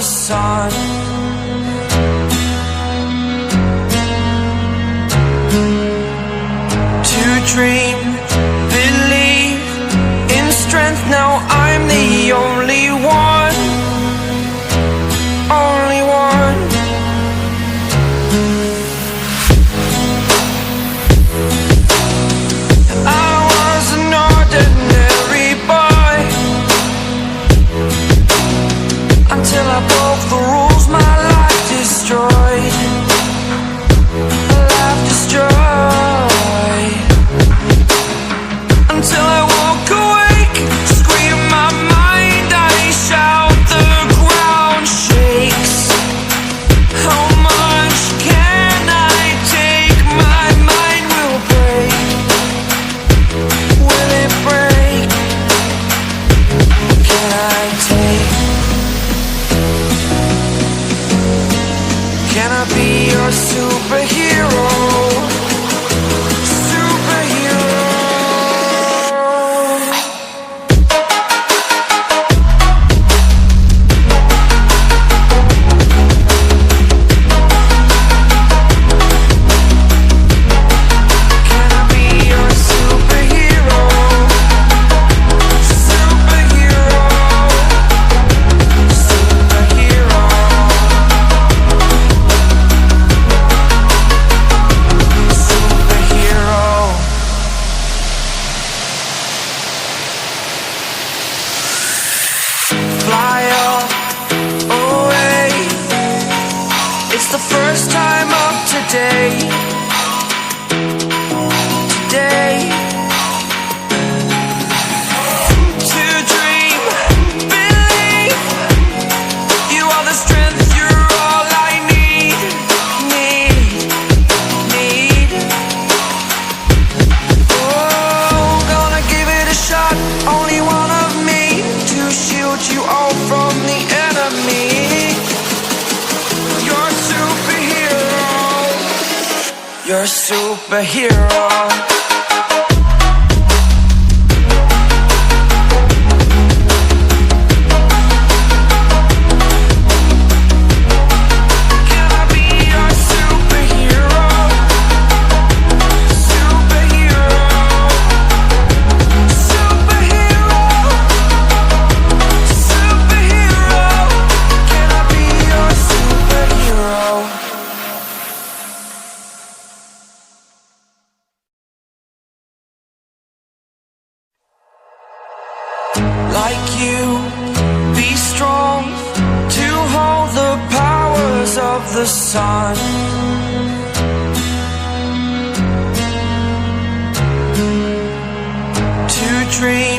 sun. To dream, believe in strength. Now I'm the only one, only one. I was an ordinary boy until I broke the rules. My life destroyed, life destroyed. Until I walk awake, scream my mind, I shout, the ground shakes. How much can I take? My mind will break. Will it break? Can I take? Can I be your superhero? Fly up away. It's the first time of today. Today. To dream, believe. You are the strength, you're all I need. Need. Oh, gonna give it a shot. Only one of me to shield you all from the enemy. You're a superhero. You're a superhero. Can I be your superhero? Superhero. Superhero. Superhero. Can I be your superhero? Like you, be strong to hold the powers of the sun. To dream,